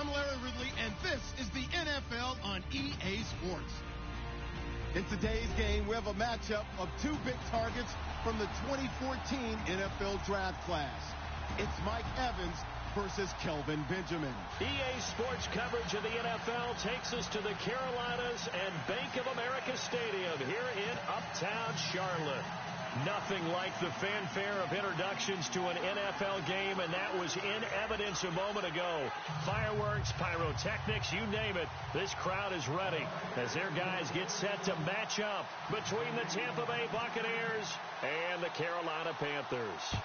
I'm Larry Ridley, and this is the NFL on EA Sports. In today's game, we have a matchup of two big targets from the 2014 NFL Draft class. It's Mike Evans versus Kelvin Benjamin. EA Sports coverage of the NFL takes us to the Carolinas and Bank of America Stadium here in Uptown Charlotte. Nothing like the fanfare of introductions to an NFL game, and that was in evidence a moment ago. Fireworks, pyrotechnics, you name it. This crowd is ready as their guys get set to match up between the Tampa Bay Buccaneers and the Carolina Panthers.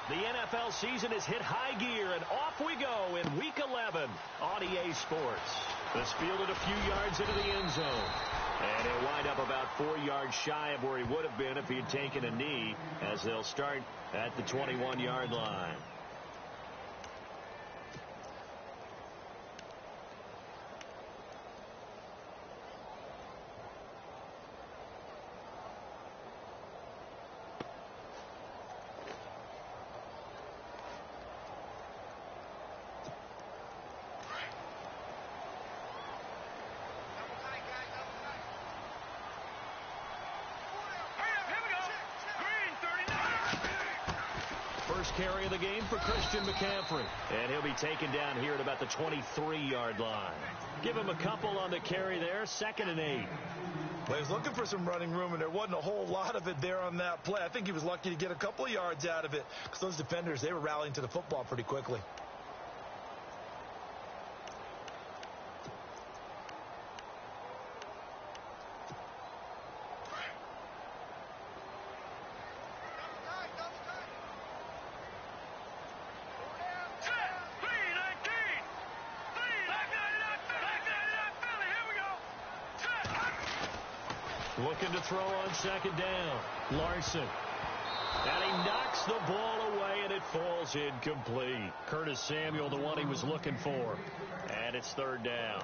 The NFL season has hit high gear, and off we go in Week 11 on EA Sports. This fielded a few yards into the end zone. And he'll wind up about 4 yards shy of where he would have been if he had taken a knee, as they'll start at the 21-yard line. First carry of the game for Christian McCaffrey. And he'll be taken down here at about the 23-yard line. Give him a couple on the carry there, 2nd and 8. Well, he was looking for some running room, and there wasn't a whole lot of it there on that play. I think he was lucky to get a couple of yards out of it because those defenders, they were rallying to the football pretty quickly. Looking to throw on 2nd down. Larson. And he knocks the ball away, and it falls incomplete. Curtis Samuel, the one he was looking for. And it's 3rd down.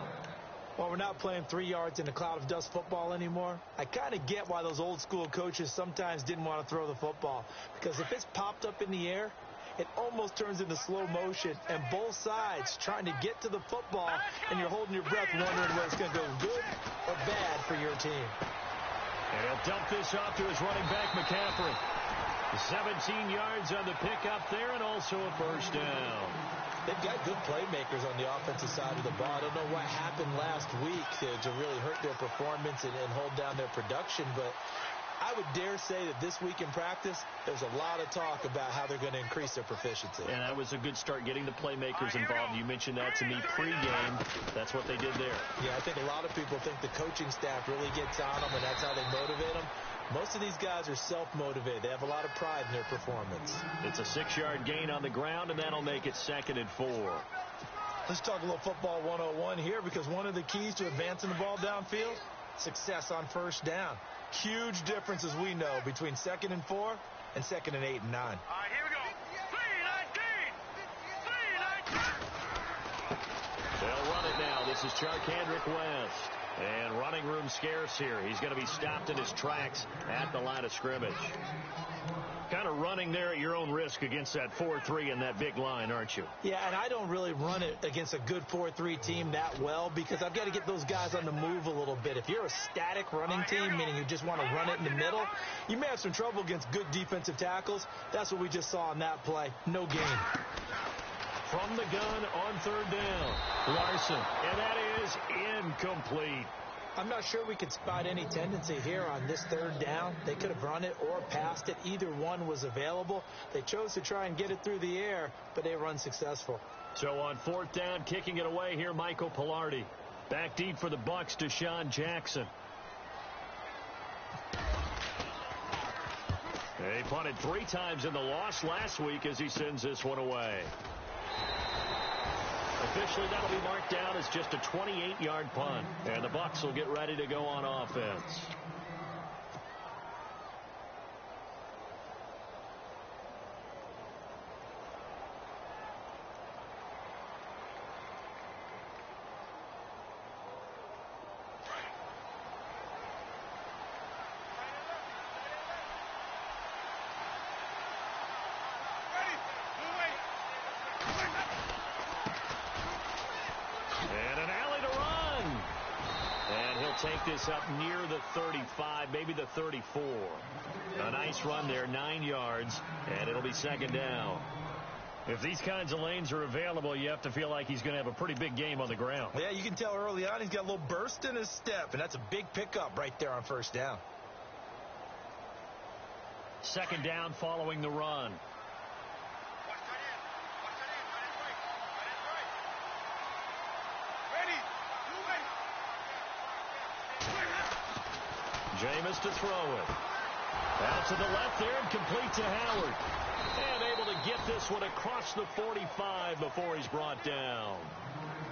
Well, we're not playing 3 yards in a cloud of dust football anymore. I kind of get why those old school coaches sometimes didn't want to throw the football. Because if it's popped up in the air, it almost turns into slow motion, and both sides trying to get to the football, and you're holding your breath wondering whether it's going to go good or bad for your team. And he'll dump this off to his running back, McCaffrey. 17 yards on the pickup there, and also a 1st down. They've got good playmakers on the offensive side of the ball. I don't know what happened last week to really hurt their performance and hold down their production, but I would dare say that this week in practice, there's a lot of talk about how they're going to increase their proficiency. And that was a good start, getting the playmakers involved. You mentioned that to me pregame. That's what they did there. Yeah, I think a lot of people think the coaching staff really gets on them, and that's how they motivate them. Most of these guys are self-motivated. They have a lot of pride in their performance. It's a 6-yard gain on the ground, and that'll make it 2nd and 4. Let's talk a little football 101 here, because one of the keys to advancing the ball downfield, success on 1st down. Huge difference, as we know, between 2nd and 4 and 2nd and 8 and 9. All right, here we go. 3-19. They'll run it now. This is Charkandrick West. And running room scarce here. He's going to be stopped in his tracks at the line of scrimmage. Kind of running there at your own risk against that 4-3 and that big line, aren't you? Yeah, and I don't really run it against a good 4-3 team that well, because I've got to get those guys on the move a little bit. If you're a static running team, meaning you just want to run it in the middle, you may have some trouble against good defensive tackles. That's what we just saw on that play. No gain. From the gun on 3rd down, Larson, and that is incomplete. I'm not sure we could spot any tendency here on this 3rd down. They could have run it or passed it. Either one was available. They chose to try and get it through the air, but they were unsuccessful. So on 4th down, kicking it away here, Michael Pilardi. Back deep for the Bucs, Deshaun Jackson. They punted 3 times in the loss last week as he sends this one away. Officially, that'll be marked down as just a 28-yard punt, and the Bucs will get ready to go on offense. take this up near the 35, maybe the 34. A nice run there, 9 yards, and it'll be second down. If these kinds of lanes are available, you have to feel like he's going to have a pretty big game on the ground. Yeah, you can tell early on he's got a little burst in his step, and that's a big pickup right there on first down. Second down following the run. Jameis to throw it. Out to the left there and complete to Howard. And able to get this one across the 45 before he's brought down.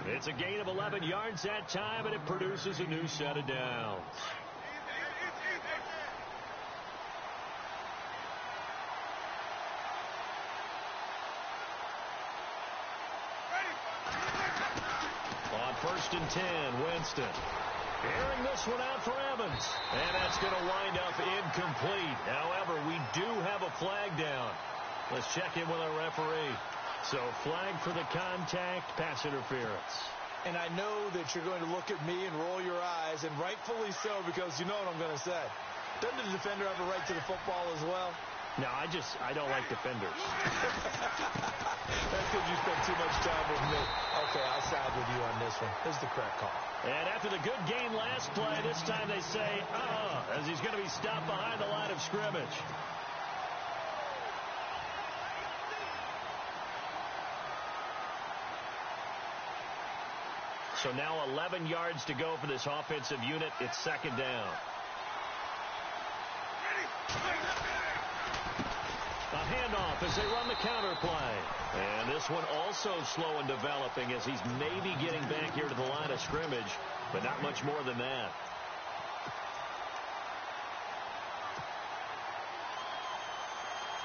It's a gain of 11 yards that time, and it produces a new set of downs. On 1st and 10, Winston. Airing this one out for Evans. And that's going to wind up incomplete. However, we do have a flag down. Let's check in with our referee. So, flag for the contact, pass interference. And I know that you're going to look at me and roll your eyes, and rightfully so, because you know what I'm going to say. Doesn't the defender have a right to the football as well? No, I don't like defenders. That's because you spend too much time with me. Okay, I'll side with you on this one. This is the correct call. And after the good gain last play, this time they say, as he's going to be stopped behind the line of scrimmage. So now 11 yards to go for this offensive unit. It's second down. A handoff as they run the counter play. And this one also slow in developing as he's maybe getting back here to the line of scrimmage, but not much more than that.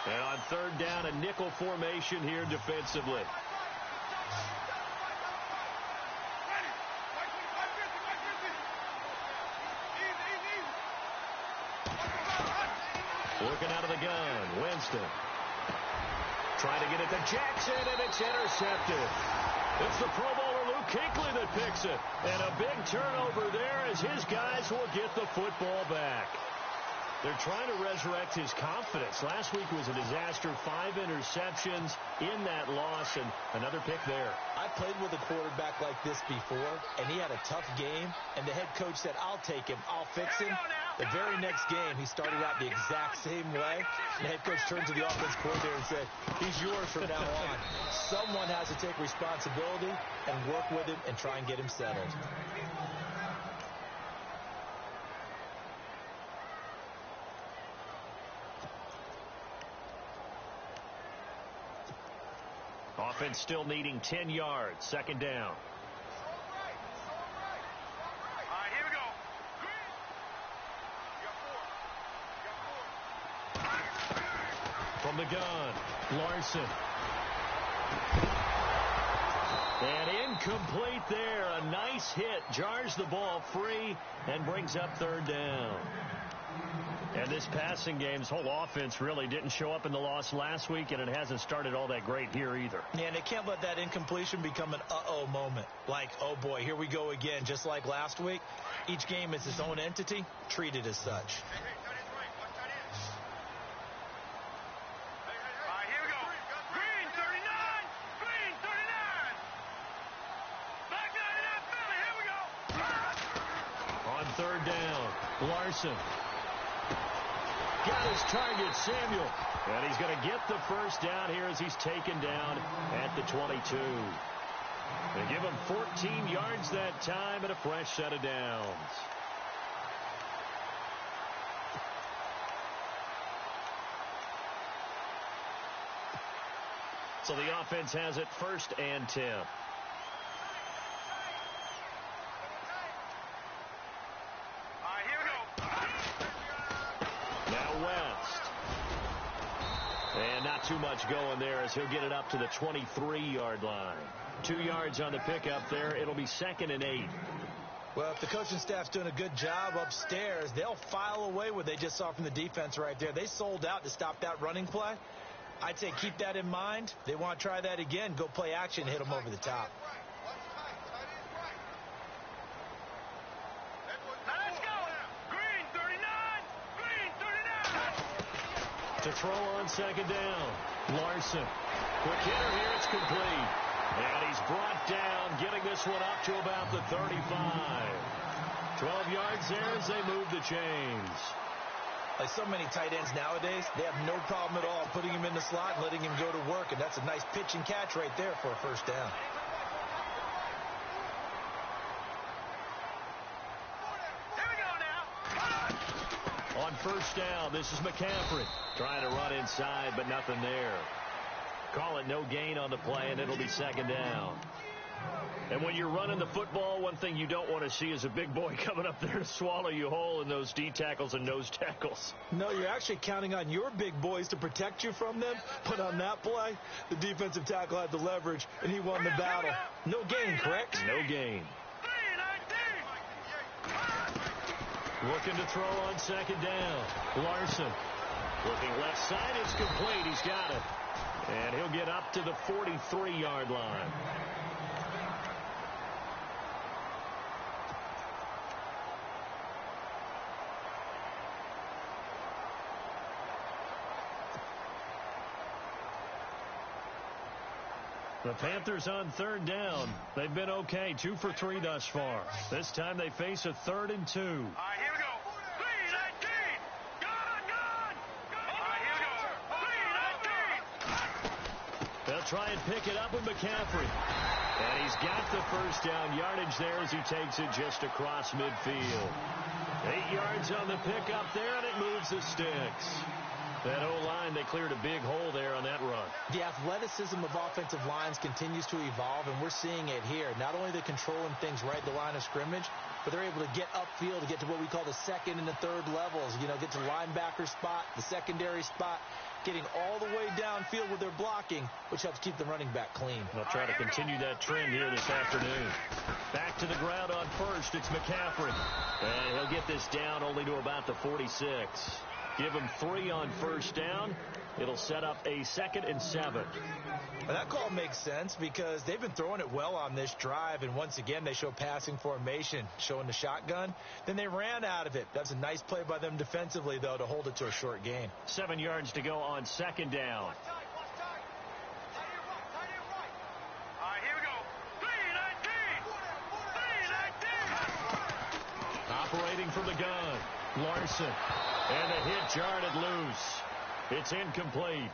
And on third down, a nickel formation here defensively. Working out of the gun, Winston. Trying to get it to Jackson, and it's intercepted. It's the Pro Bowler Luke Kuechly that picks it. And a big turnover there as his guys will get the football back. They're trying to resurrect his confidence. Last week was a disaster. 5 interceptions in that loss, and another pick there. I played with a quarterback like this before, and he had a tough game, and the head coach said, I'll take him, I'll fix him. The very next game, he started out the exact same way. The head coach turned to the offense coordinator and said, he's yours from now on. Someone has to take responsibility and work with him and try and get him settled. Offense still needing 10 yards. Second down. From the gun, Larson. And incomplete there. A nice hit. Jars the ball free and brings up third down. And this passing game's whole offense really didn't show up in the loss last week, and it hasn't started all that great here either. Yeah, and they can't let that incompletion become an uh-oh moment. Like, oh boy, here we go again. Just like last week, each game is its own entity, treated as such. Third down, Larson. Got his target, Samuel. And he's going to get the first down here as he's taken down at the 22. They give him 14 yards that time and a fresh set of downs. So the offense has it 1st and 10. And not too much going there as he'll get it up to the 23-yard line. 2 yards on the pickup there. It'll be 2nd and 8. Well, if the coaching staff's doing a good job upstairs, they'll file away what they just saw from the defense right there. They sold out to stop that running play. I'd say keep that in mind. They want to try that again. Go play action, hit them over the top. To throw on second down. Larson. Quick hitter here. It's complete. And he's brought down, getting this one up to about the 35. 12 yards there as they move the chains. Like so many tight ends nowadays, they have no problem at all putting him in the slot and letting him go to work. And that's a nice pitch and catch right there for a first down. On first down, this is McCaffrey trying to run inside, but nothing there. Call it no gain on the play, and it'll be second down. And when you're running the football, one thing you don't want to see is a big boy coming up there to swallow you whole in those D tackles and nose tackles. No, you're actually counting on your big boys to protect you from them. But on that play, the defensive tackle had the leverage, and he won the battle. No gain, correct? No gain. Looking to throw on second down. Larson. Looking left side. It's complete. He's got it. And he'll get up to the 43-yard line. The Panthers on third down. They've been okay, 2 for 3 thus far. This time they face a 3rd and 2. All right, here we go. 3-19. Gone. All right, here we go. 3-19. They'll try and pick it up with McCaffrey. And he's got the first down yardage there as he takes it just across midfield. 8 yards on the pickup there, and it moves the sticks. That O-line, they cleared a big hole there on that run. The athleticism of offensive lines continues to evolve, and we're seeing it here. Not only they're controlling things right at the line of scrimmage, but they're able to get upfield to get to what we call the second and the third levels. You know, get to linebacker spot, the secondary spot, getting all the way downfield with their blocking, which helps keep the running back clean. They'll try to continue that trend here this afternoon. Back to the ground on first. It's McCaffrey. And he'll get this down only to about the 46. Give him 3 on first down. It'll set up a 2nd and 7. Well, that call makes sense because they've been throwing it well on this drive, and once again they show passing formation, showing the shotgun. Then they ran out of it. That's a nice play by them defensively, though, to hold it to a short gain. 7 yards to go on second down. All right, here we go. 3-19. Operating from the gun. Larson. And the hit jarred it loose. It's incomplete.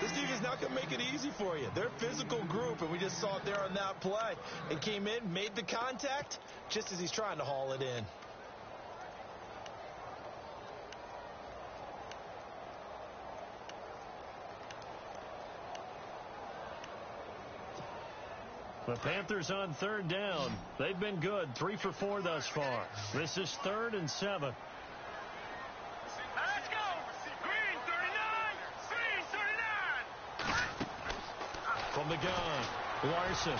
This defense not going to make it easy for you. They're a physical group, and we just saw it there on that play. It came in, made the contact, just as he's trying to haul it in. The Panthers on third down. They've been good, 3 for 4 thus far. This is 3rd and 7. Let's go. Green 39. From the gun, Larson.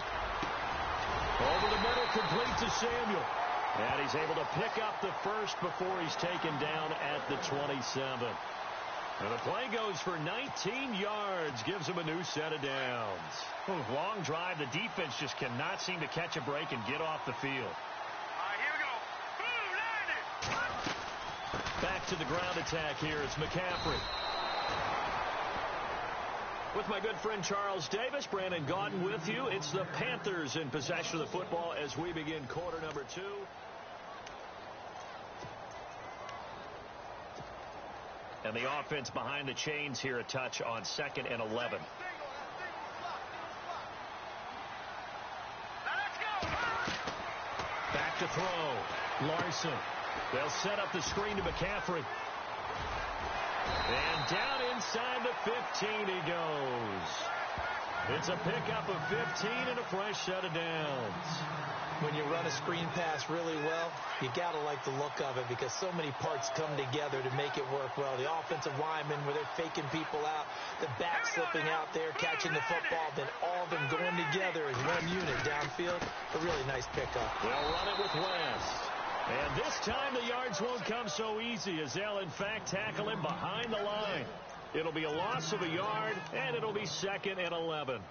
Over the middle, complete to Samuel. And he's able to pick up the first before he's taken down at the 27. And the play goes for 19 yards, gives him a new set of downs. Long drive. The defense just cannot seem to catch a break and get off the field. All right, here we go. Boom, landed. Back to the ground attack here. It's McCaffrey. With my good friend Charles Davis, Brandon Gaudin with you. It's the Panthers in possession of the football as we begin quarter number 2. And the offense behind the chains here, a touch on 2nd and 11. Back to throw. Larson. They'll set up the screen to McCaffrey. And down inside the 15 he goes. It's a pickup of 15 and a fresh set of downs. When you run a screen pass really well, you got to like the look of it because so many parts come together to make it work well. The offensive linemen, where they're faking people out, the back slipping out there, catching the football, then all of them going together as one unit downfield. A really nice pickup. They'll run it with West. And this time the yards won't come so easy as they'll, in fact, tackle him behind the line. It'll be a loss of a yard, and it'll be 2nd and 11.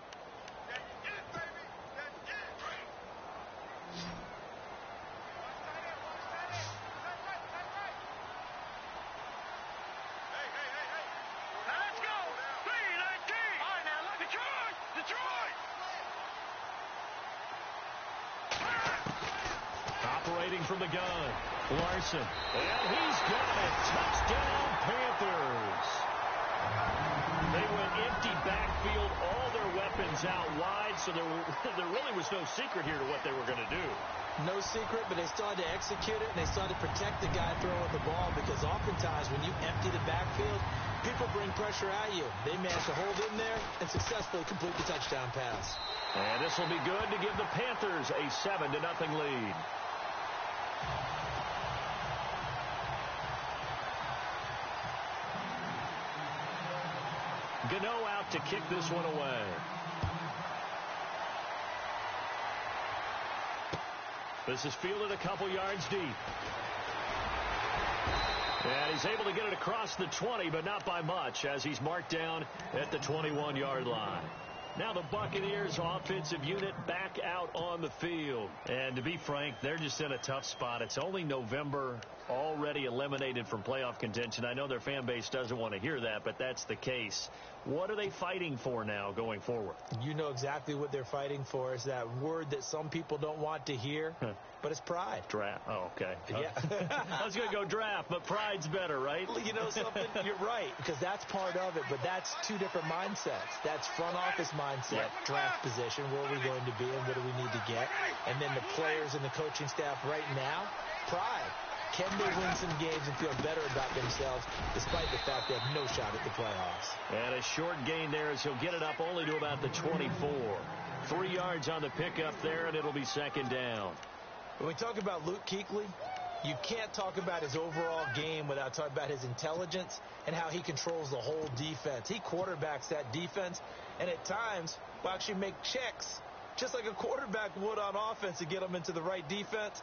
waiting from the gun. Larson. And he's got it. Touchdown, Panthers. They went empty backfield, all their weapons out wide, so there really was no secret here to what they were going to do. No secret, but they still had to execute it, and they still had to protect the guy throwing the ball, because oftentimes when you empty the backfield, people bring pressure at you. They managed to hold in there and successfully complete the touchdown pass. And this will be good to give the Panthers a 7-0 lead. Gano out to kick this one away. This is fielded a couple yards deep. And he's able to get it across the 20, but not by much, as he's marked down at the 21-yard line. Now the Buccaneers offensive unit back out on the field. And to be frank, they're just in a tough spot. It's only November, already eliminated from playoff contention. I know their fan base doesn't want to hear that, but that's the case. What are they fighting for now going forward? You know exactly what they're fighting for. Is that word that some people don't want to hear, but it's pride. Draft. Oh, okay. Yeah. I was going to go draft, but pride's better, right? You know something? You're right, because that's part of it, but that's two different mindsets. That's front office mindset, draft position, where are we going to be and what do we need to get? And then the players and the coaching staff right now, pride. Can they win some games and feel better about themselves despite the fact they have no shot at the playoffs? And a short gain there as he'll get it up only to about the 24. 3 yards on the pickup there, and it'll be second down. When we talk about Luke Kuechly, you can't talk about his overall game without talking about his intelligence and how he controls the whole defense. He quarterbacks that defense, and at times will actually make checks, just like a quarterback would on offense, to get them into the right defense.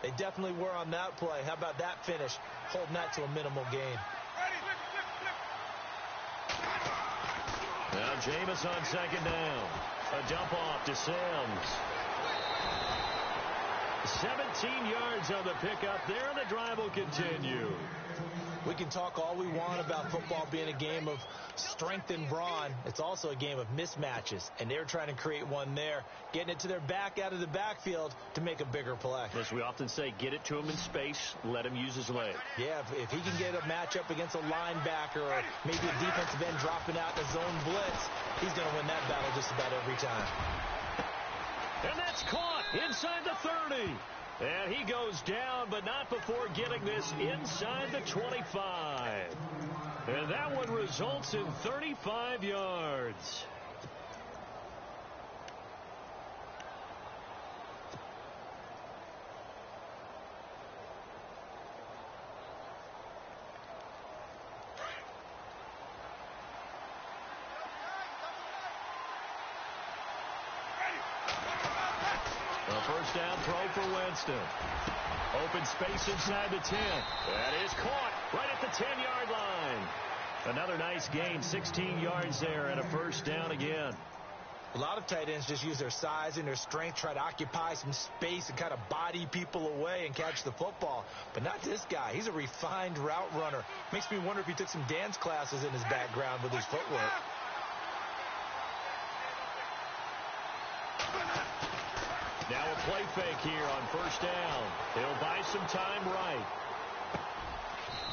They definitely were on that play. How about that finish? Holding that to a minimal gain. Now Jameis on second down. A dump off to Sims. 17 yards on the pickup there, and the drive will continue. We can talk all we want about football being a game of strength and brawn. It's also a game of mismatches, and they're trying to create one there, getting it to their back out of the backfield to make a bigger play. As we often say, get it to him in space, let him use his leg. Yeah, if he can get a matchup against a linebacker or maybe a defensive end dropping out in a zone blitz, he's going to win that battle just about every time. And that's caught inside the 30. And he goes down, but not before getting this inside the 25. And that one results in 35 yards. First down throw for Winston. Open space inside the 10. That is caught right at the 10-yard line. Another nice gain, 16 yards there, and a first down again. A lot of tight ends just use their size and their strength, try to occupy some space and kind of body people away and catch the football. But not this guy. He's a refined route runner. Makes me wonder if he took some dance classes in his background with his footwork. Now a play fake here on first down. He'll buy some time right.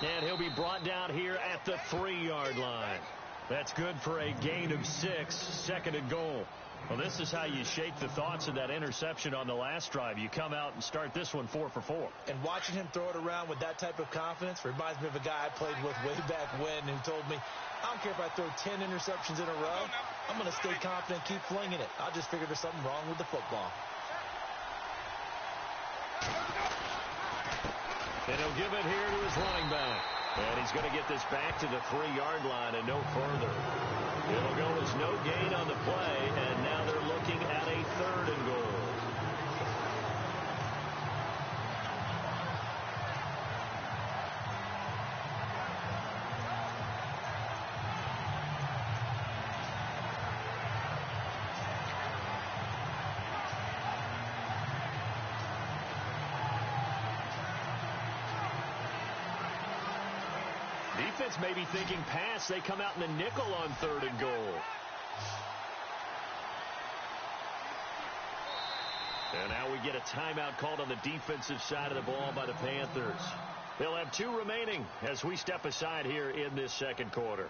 And he'll be brought down here at the 3-yard line. That's good for a gain of 6, second and goal. Well, this is how you shake the thoughts of that interception on the last drive. You come out and start this one 4 for 4. And watching him throw it around with that type of confidence reminds me of a guy I played with way back when who told me, I don't care if I throw 10 interceptions in a row. I'm going to stay confident, keep flinging it. I'll just figure there's something wrong with the football. And he'll give it here to his running back. And he's going to get this back to the 3-yard line and no further. It'll go as no gain on the play, and now they're looking at a 3rd and goal. Defense may be thinking pass. They come out in the nickel on 3rd and goal. And now we get a timeout called on the defensive side of the ball by the Panthers. They'll have 2 remaining as we step aside here in this second quarter.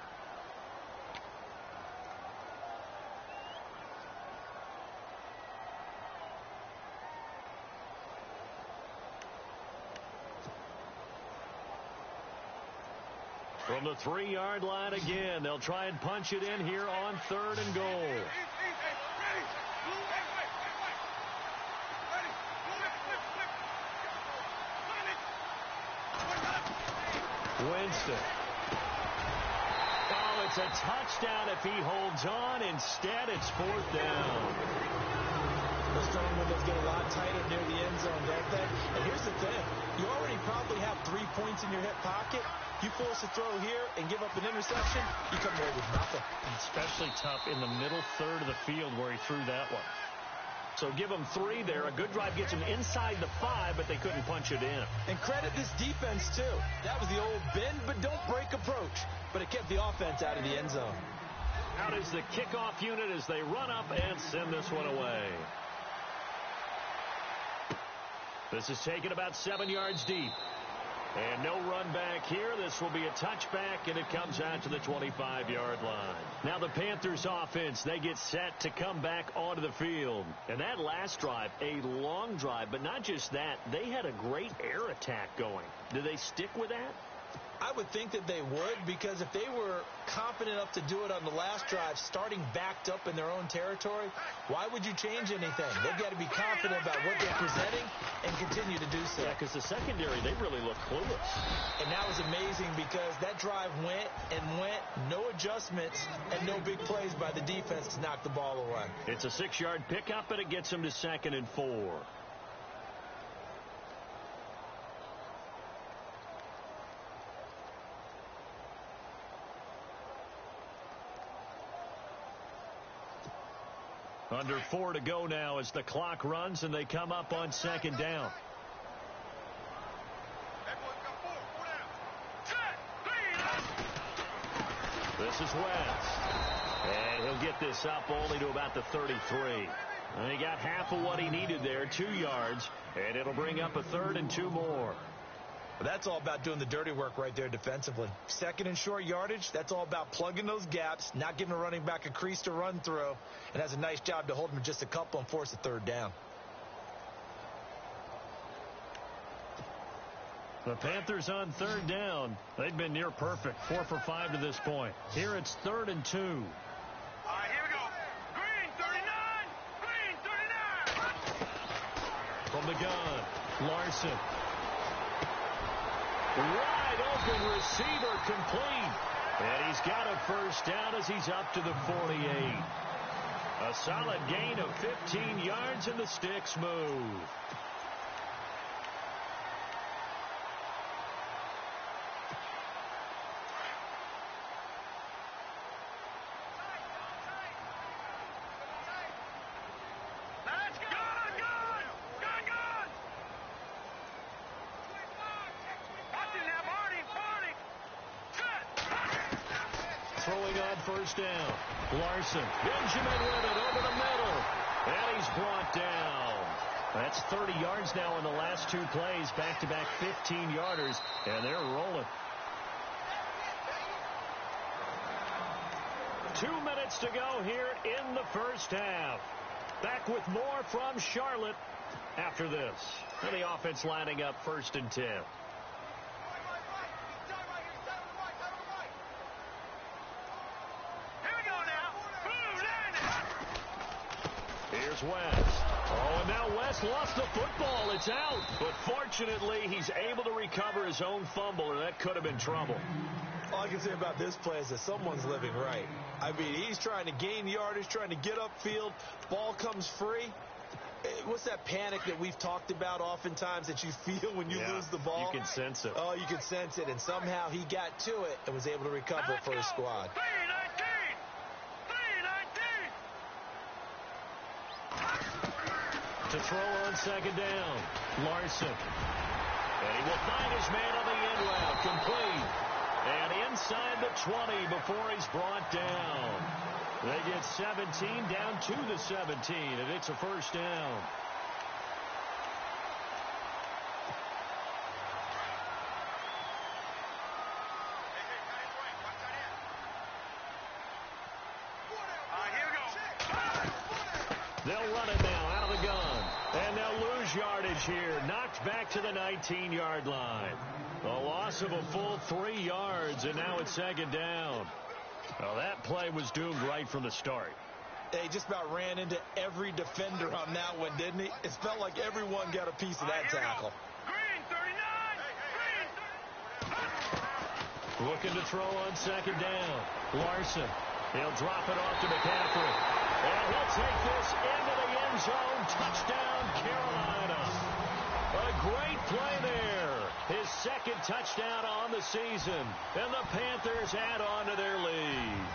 From the 3-yard line again, they'll try and punch it in here on 3rd and goal. Winston. Oh, it's a touchdown if he holds on. Instead, it's 4th down. Those throwing windows get a lot tighter near the end zone, don't they? And here's the thing. You already probably have 3 points in your hip pocket. You force a throw here and give up an interception, you come away with nothing. Especially tough in the middle third of the field where he threw that one. So give them 3 there. A good drive gets them inside the 5, but they couldn't punch it in. And credit this defense, too. That was the old bend but don't break approach. But it kept the offense out of the end zone. Out is the kickoff unit as they run up and send this one away. This is taken about 7 yards deep. And no run back here. This will be a touchback, and it comes out to the 25-yard line. Now the Panthers offense, they get set to come back onto the field. And that last drive, a long drive, but not just that. They had a great air attack going. Do they stick with that? I would think that they would, because if they were confident enough to do it on the last drive, starting backed up in their own territory, why would you change anything? They've got to be confident about what they're presenting and continue to do so. Yeah, because the secondary, they really look clueless. And that was amazing because that drive went and went, no adjustments, and no big plays by the defense to knock the ball away. It's a 6-yard pickup, and it gets them to 2nd and 4. Under 4 to go now as the clock runs and they come up on 2nd down. This is West. And he'll get this up only to about the 33. And he got half of what he needed there, 2 yards. And it'll bring up a 3rd and 2 more. That's all about doing the dirty work right there defensively. 2nd and short yardage, that's all about plugging those gaps, not giving a running back a crease to run through, and has a nice job to hold him just a couple and force a 3rd down. The Panthers on 3rd down. They've been near perfect, 4 for 5 to this point. Here it's 3rd and 2. All right, here we go. Green 39. Green 39. From the gun, Larson. Wide open receiver complete. And he's got a 1st down as he's up to the 48. A solid gain of 15 yards and the sticks move. Throwing on 1st down. Larson. Benjamin with it over the middle. And he's brought down. That's 30 yards now in the last 2 plays. Back-to-back 15-yarders. And they're rolling. 2 minutes to go here in the 1st half. Back with more from Charlotte after this. And the offense lining up 1st and 10. Here's West. Oh, and now West lost the football. It's out. But fortunately, he's able to recover his own fumble, or that could have been trouble. All I can say about this play is that someone's living right. I mean, he's trying to gain yardage, trying to get upfield. Ball comes free. What's that panic that we've talked about oftentimes that you feel when you lose the ball? You can sense it. Oh, you can sense it. And somehow he got to it and was able to recover for his squad. To throw on 2nd down. Larson. And he will find his man on the end route. Complete. And inside the 20 before he's brought down. They get 17 down to the 17, and it's a 1st down. They'll run it now out of the gun. And they'll lose yardage here. Knocked back to the 19-yard line. A loss of a full 3 yards, and now it's second down. Well, that play was doomed right from the start. He just about ran into every defender on that one, didn't he? It felt like everyone got a piece of that tackle. Green 39. Looking to throw on second down. Larson. He'll drop it off to McCaffrey. And he'll take this into the end zone. Touchdown, Carolina. A great play there. His second touchdown on the season. And the Panthers add on to their lead.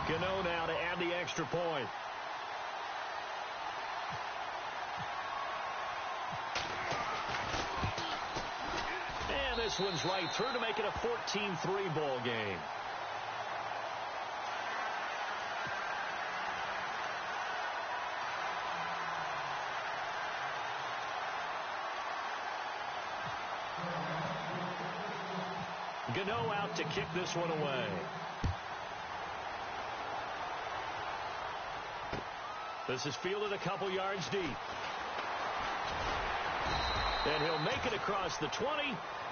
Gano now to add the extra point. And this one's right through to make it a 14-3 ball game. Gano out to kick this one away. This is fielded a couple yards deep. And he'll make it across the 20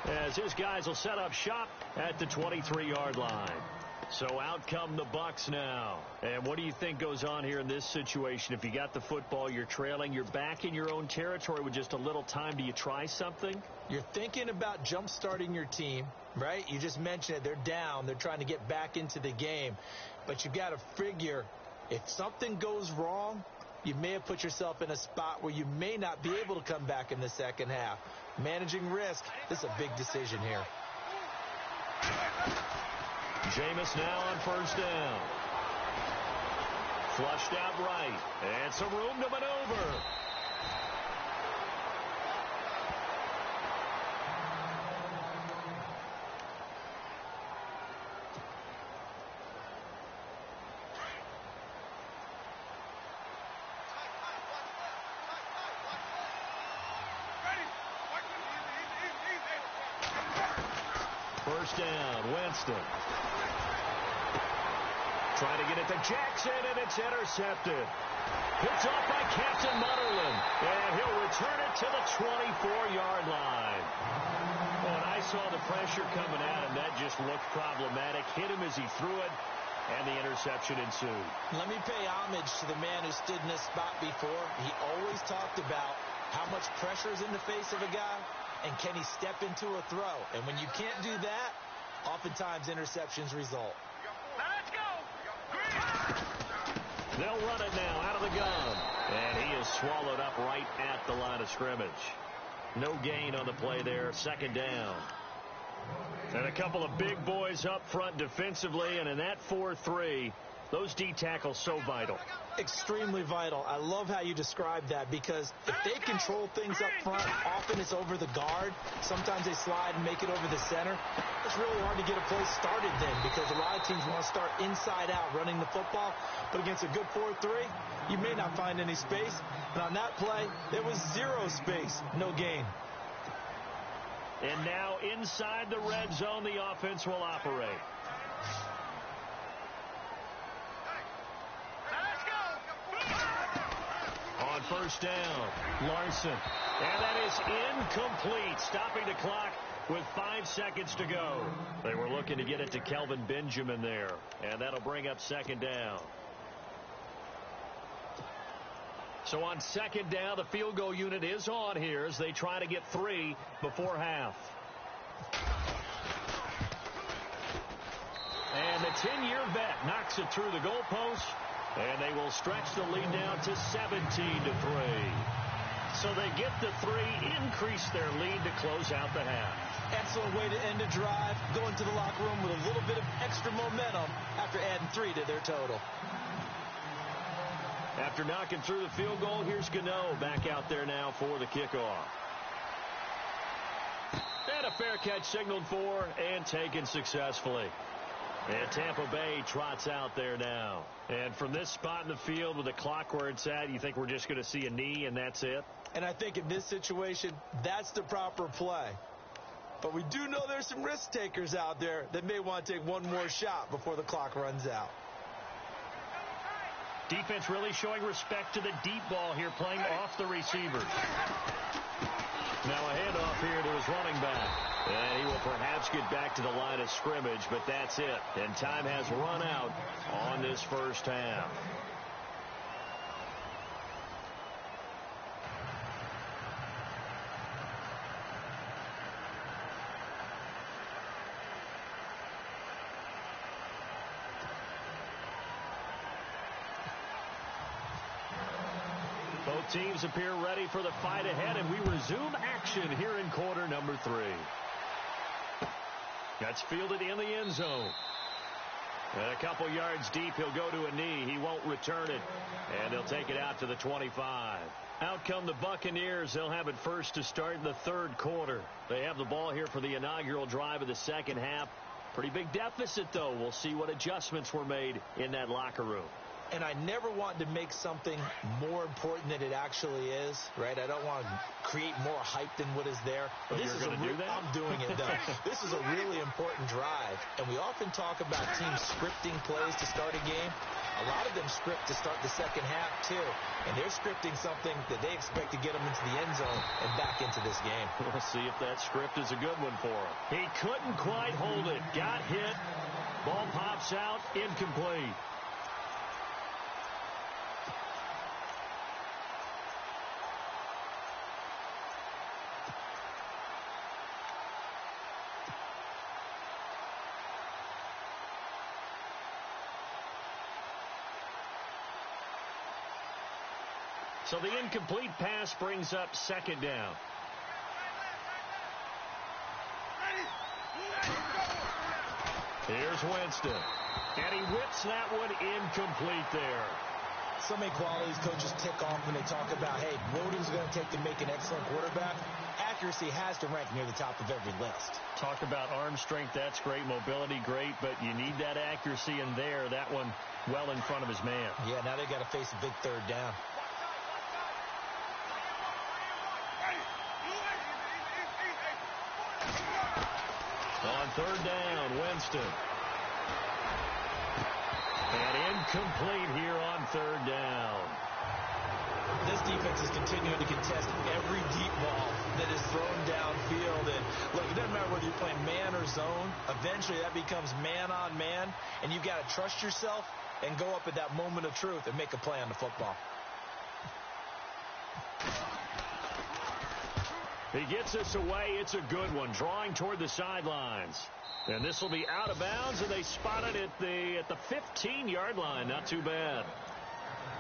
as his guys will set up shop at the 23-yard line. So out come the Bucs now. And what do you think goes on here in this situation? If you got the football, you're trailing, you're back in your own territory with just a little time. Do you try something? You're thinking about jump-starting your team, right? You just mentioned it. They're down. They're trying to get back into the game. But you got to figure if something goes wrong, you may have put yourself in a spot where you may not be able to come back in the second half. Managing risk, this is a big decision here. Jameis now on first down. Flushed out right. And some room to maneuver. First down, Winston. Trying to get it to Jackson, and it's intercepted. Picked off by Captain Mutterland, and he'll return it to the 24-yard line. Oh, and I saw the pressure coming at him. That just looked problematic. Hit him as he threw it, and the interception ensued. Let me pay homage to the man who stood in this spot before. He always talked about how much pressure is in the face of a guy, and can he step into a throw? And when you can't do that, oftentimes interceptions result. Let's go. They'll run it now out of the gun. And he is swallowed up right at the line of scrimmage. No gain on the play there. Second down. And a couple of big boys up front defensively. And in that 4-3, those D tackles so vital. Extremely vital. I love how you describe that, because if they control things up front, often it's over the guard. Sometimes they slide and make it over the center. It's really hard to get a play started then, because a lot of teams want to start inside out running the football. But against a good 4-3, you may not find any space. But on that play, there was zero space, no gain. And now inside the red zone, the offense will operate. On first down, Larson. And that is incomplete, stopping the clock with 5 seconds to go. They were looking to get it to Kelvin Benjamin there, and that'll bring up second down. So on second down, the field goal unit is on here as they try to get 3 before half. And the 10-year vet knocks it through the goalpost. And they will stretch the lead down to 17-3. So they get the 3, increase their lead to close out the half. Excellent way to end a drive. Go into the locker room with a little bit of extra momentum after adding 3 to their total. After knocking through the field goal, here's Gano back out there now for the kickoff. And a fair catch signaled for and taken successfully. And Tampa Bay trots out there now. And from this spot in the field with the clock where it's at, you think we're just going to see a knee and that's it? And I think in this situation, that's the proper play. But we do know there's some risk takers out there that may want to take one more shot before the clock runs out. Defense really showing respect to the deep ball here, playing off the receivers. Now a handoff here to his running back. And he will perhaps get back to the line of scrimmage, but that's it. And time has run out on this first half. Both teams appear ready for the fight ahead, and we resume action here in quarter number 3. That's fielded in the end zone. And a couple yards deep, he'll go to a knee. He won't return it, and they'll take it out to the 25. Out come the Buccaneers. They'll have it first to start in the third quarter. They have the ball here for the inaugural drive of the second half. Pretty big deficit, though. We'll see what adjustments were made in that locker room. And I never want to make something more important than it actually is, right? I don't want to create more hype than what is there. But you're going to do that? I'm doing it, though. This is a really important drive, and we often talk about teams scripting plays to start a game. A lot of them script to start the second half, too. And they're scripting something that they expect to get them into the end zone and back into this game. We'll see if that script is a good one for him. He couldn't quite hold it. Got hit. Ball pops out. Incomplete. So the incomplete pass brings up second down. Here's Winston. And he whips that one incomplete there. So many qualities coaches tick off when they talk about, hey, what is it going to take to make an excellent quarterback? Accuracy has to rank near the top of every list. Talk about arm strength, that's great. Mobility, great. But you need that accuracy in there. That one well in front of his man. Yeah, now they got to face a big third down. On third down, Winston. And incomplete here on third down. This defense is continuing to contest every deep ball that is thrown downfield. And look, it doesn't matter whether you're playing man or zone. Eventually that becomes man on man. And you've got to trust yourself and go up at that moment of truth and make a play on the football. He gets us away. It's a good one. Drawing toward the sidelines. And this will be out of bounds, and they spot it at the 15-yard line. Not too bad.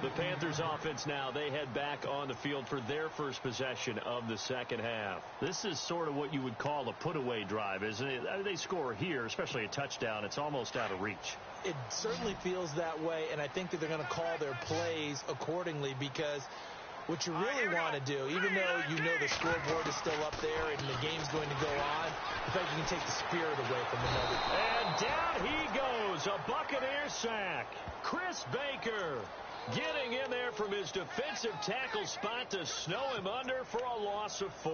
The Panthers offense now, they head back on the field for their first possession of the second half. This is sort of what you would call a put-away drive, isn't it? I mean, they score here, especially a touchdown. It's almost out of reach. It certainly feels that way, and I think that they're going to call their plays accordingly because what you really want to do, even though you know the scoreboard is still up there and the game's going to go on, I think you can take the spirit away from them. And down he goes, a Buccaneer sack. Chris Baker getting in there from his defensive tackle spot to snow him under for a loss of 4.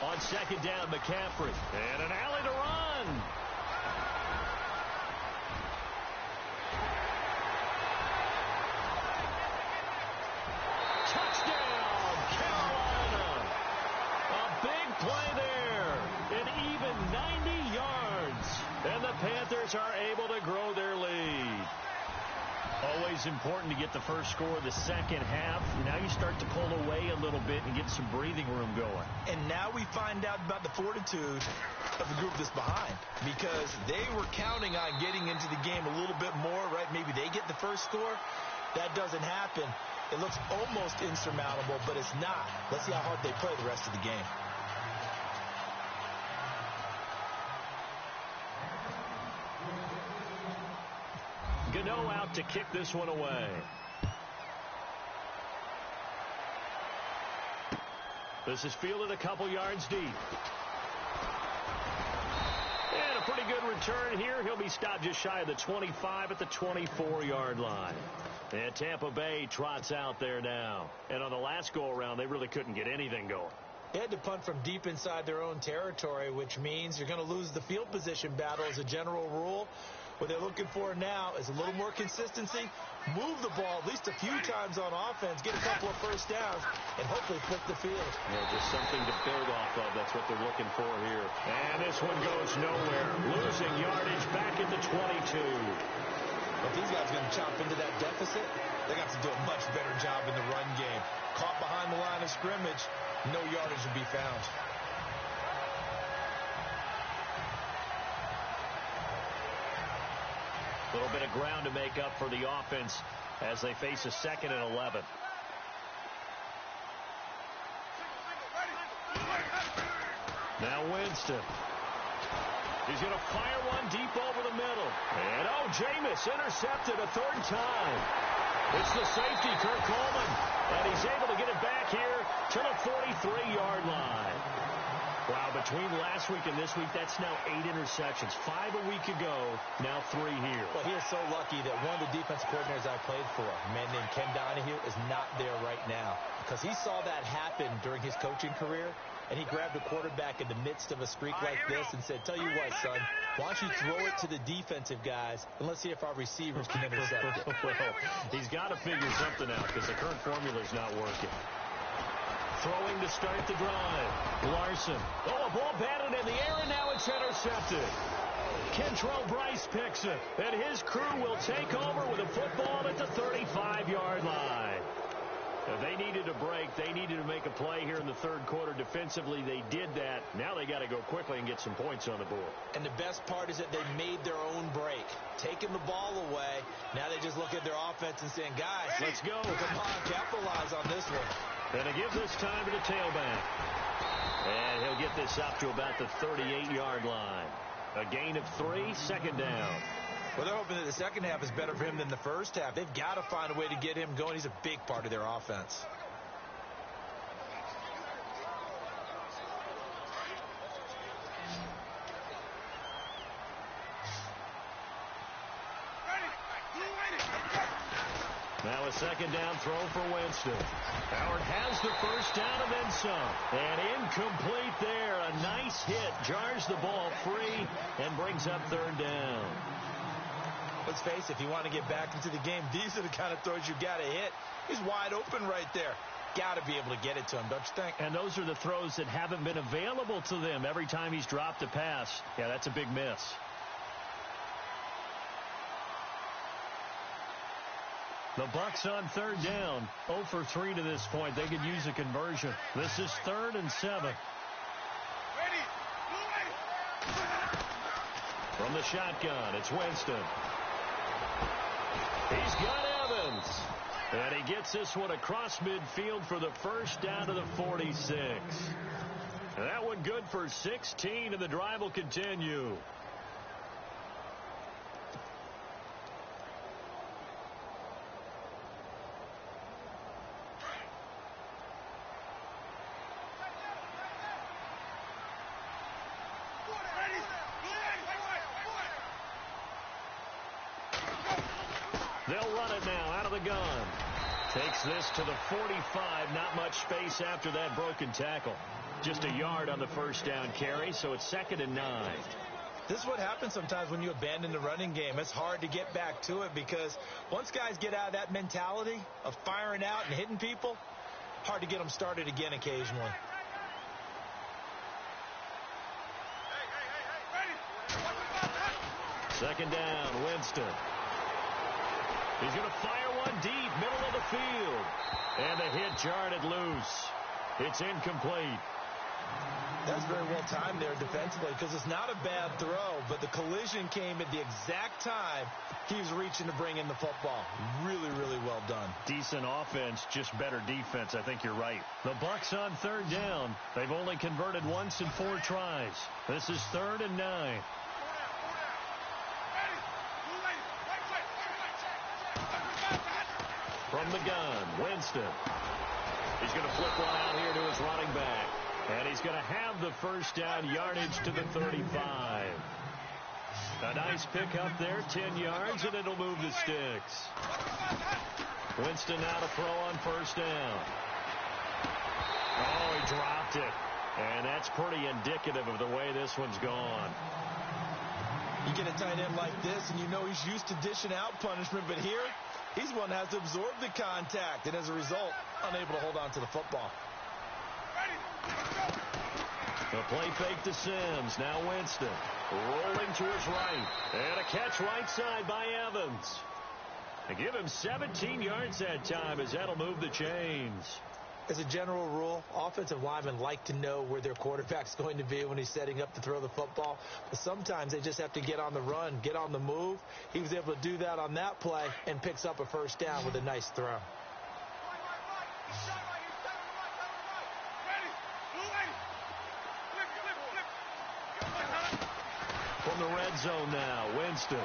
On second down, McCaffrey. And an alley to run. Touchdown, Carolina. A big play there. An even 90 yards. And the Panthers are able to grow their lead. Always important to get the first score of the second half. Now you start to pull away a little bit and get some breathing room going. And now we find out about the fortitude of the group that's behind because they were counting on getting into the game a little bit more, right? Maybe they get the first score. That doesn't happen. It looks almost insurmountable, but it's not. Let's see how hard they play the rest of the game. Gano out to kick this one away. This is fielded a couple yards deep. And a pretty good return here. He'll be stopped just shy of the 25 at the 24-yard line. And Tampa Bay trots out there now. And on the last go-around, they really couldn't get anything going. They had to punt from deep inside their own territory, which means you're going to lose the field position battle as a general rule. What they're looking for now is a little more consistency, move the ball at least a few times on offense, get a couple of first downs, and hopefully flip the field. Yeah, just something to build off of. That's what they're looking for here. And this one goes nowhere. Losing yardage back at the 22. If these guys are going to chop into that deficit, they got to do a much better job in the run game. Caught behind the line of scrimmage, no yardage to be found. A little bit of ground to make up for the offense as they face a 2nd and 11. Now Winston. He's going to fire one deep over the middle. And, Jameis intercepted a 3rd time. It's the safety, Kirk Coleman. And he's able to get it back here to the 43-yard line. Wow, between last week and this week, that's now 8 interceptions. 5 a week ago, now 3 here. Well, he is so lucky that one of the defense coordinators I played for, a man named Ken Donahue, is not there right now. Because he saw that happen during his coaching career, and he grabbed a quarterback in the midst of a streak like this and said, tell you what, son, why don't you throw it to the defensive guys, and let's see if our receivers can intercept it. Well, he's got to figure something out because the current formula's not working. Throwing to start the drive. Larson. A ball batted in the air, and now it's intercepted. Kentrell Bryce picks it, and his crew will take over with a football at the 35-yard line. They needed a break. They needed to make a play here in the 3rd quarter. Defensively, they did that. Now they got to go quickly and get some points on the board. And the best part is that they made their own break. Taking the ball away. Now they just look at their offense and saying, guys, let's go. Come on, capitalize on this one. Going to give this time to the tailback. And he'll get this up to about the 38-yard line. A gain of 3, 2nd down. Well, they're hoping that the second half is better for him than the first half. They've got to find a way to get him going. He's a big part of their offense. Now a 2nd down throw for Winston. Howard has the first down and then some. And incomplete there. A nice hit. Jars the ball free and brings up 3rd down. Let's face it, if you want to get back into the game, these are the kind of throws you got to hit. He's wide open right there. Got to be able to get it to him, don't you think? And those are the throws that haven't been available to them every time he's dropped a pass. Yeah, that's a big miss. The Bucs on 3rd down. 0 for 3 to this point. They could use a conversion. This is 3rd and 7. From the shotgun, it's Winston. He's got Evans. And he gets this one across midfield for the first down to the 46. And that one good for 16, and the drive will continue. They'll run it now out of the gun. Takes this to the 45. Not much space after that broken tackle. Just a yard on the first down carry, so it's 2nd and 9. This is what happens sometimes when you abandon the running game. It's hard to get back to it because once guys get out of that mentality of firing out and hitting people, hard to get them started again occasionally. Second down, Winston. He's going to fire one deep, middle of the field. And the hit jarred it loose. It's incomplete. That's very well timed there defensively because it's not a bad throw, but the collision came at the exact time he was reaching to bring in the football. Really, really well done. Decent offense, just better defense. I think you're right. The Bucs on 3rd down. They've only converted once in 4 tries. This is 3rd and 9. From the gun, Winston. He's going to flip one out here to his running back. And he's going to have the first down, yardage to the 35. A nice pickup there, 10 yards, and it'll move the sticks. Winston now to throw on first down. Oh, he dropped it. And that's pretty indicative of the way this one's gone. You get a tight end like this, and you know he's used to dishing out punishment, but here, he's one that has to absorb the contact, and as a result, unable to hold on to the football. A play fake to Sims. Now Winston rolling to his right. And a catch right side by Evans. They give him 17 yards that time as that'll move the chains. As a general rule, offensive linemen like to know where their quarterback's going to be when he's setting up to throw the football. But sometimes they just have to get on the run, get on the move. He was able to do that on that play and picks up a first down with a nice throw. From the red zone now, Winston.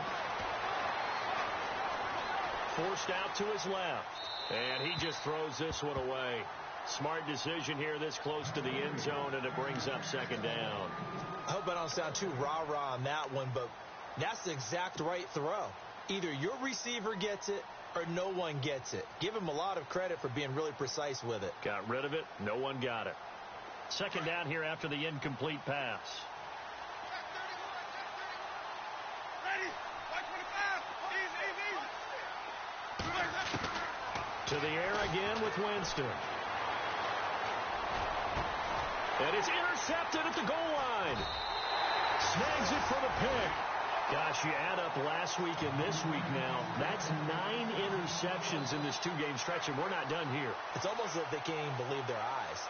Forced out to his left. And he just throws this one away. Smart decision here this close to the end zone, and it brings up second down. I hope I don't sound too rah-rah on that one, but that's the exact right throw. Either your receiver gets it or no one gets it. Give him a lot of credit for being really precise with it. Got rid of it. No one got it. Second down here after the incomplete pass. To the air again with Winston. And it's intercepted at the goal line. Snags it for the pick. Gosh, you add up last week and this week now. That's 9 interceptions in this two-game stretch, and we're not done here. It's almost as if they can't even believe their eyes.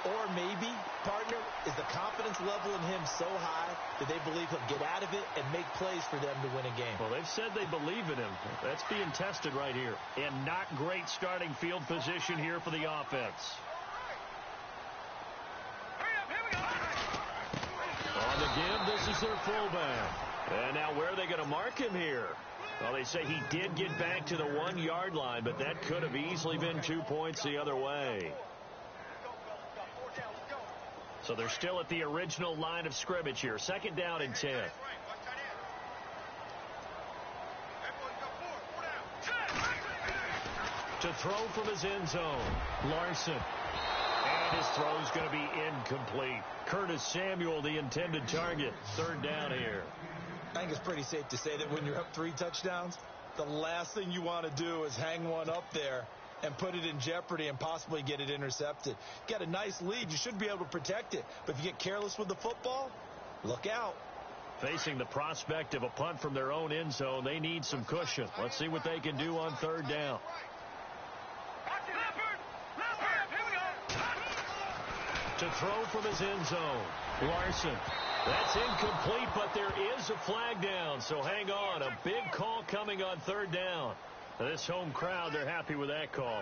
Or maybe, partner, is the confidence level in him so high that they believe he'll get out of it and make plays for them to win a game. Well, they've said they believe in him. That's being tested right here. And not great starting field position here for the offense. On the give, this is their fullback. And now where are they going to mark him here? Well, they say he did get back to the 1-yard line, but that could have easily been 2 points the other way. So they're still at the original line of scrimmage here. Second down and 10. To throw from his end zone, Larson. And his throw's going to be incomplete. Curtis Samuel, the intended target. Third down here. I think it's pretty safe to say that when you're up 3 touchdowns, the last thing you want to do is hang one up there and put it in jeopardy and possibly get it intercepted. Got a nice lead. You should be able to protect it. But if you get careless with the football, look out. Facing the prospect of a punt from their own end zone, they need some cushion. Let's see what they can do on third down. To throw from his end zone, Larson. That's incomplete, but there is a flag down, so hang on. A big call coming on third down. This home crowd, they're happy with that call.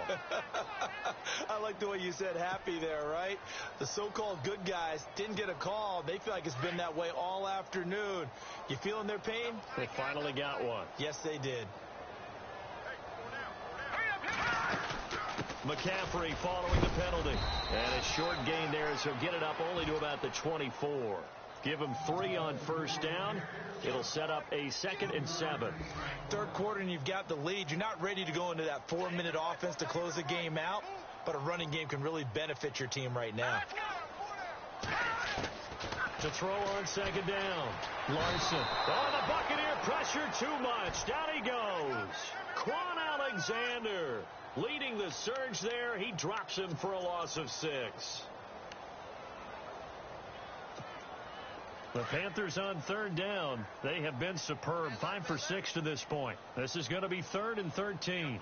I like the way you said happy there, right? The so-called good guys didn't get a call. They feel like it's been that way all afternoon. You feeling their pain? They finally got one. Yes, they did. McCaffrey following the penalty. And a short gain there, so get it up only to about the 24. Give him 3 on first down. It'll set up a 2nd and 7. Third quarter and you've got the lead. You're not ready to go into that 4-minute offense to close the game out, but a running game can really benefit your team right now. To throw on second down, Larson. Oh, the Buccaneer pressure too much. Down he goes. Quan Alexander leading the surge there. He drops him for a loss of 6. The Panthers on third down. They have been superb. 5 for 6 to this point. This is going to be 3rd and 13.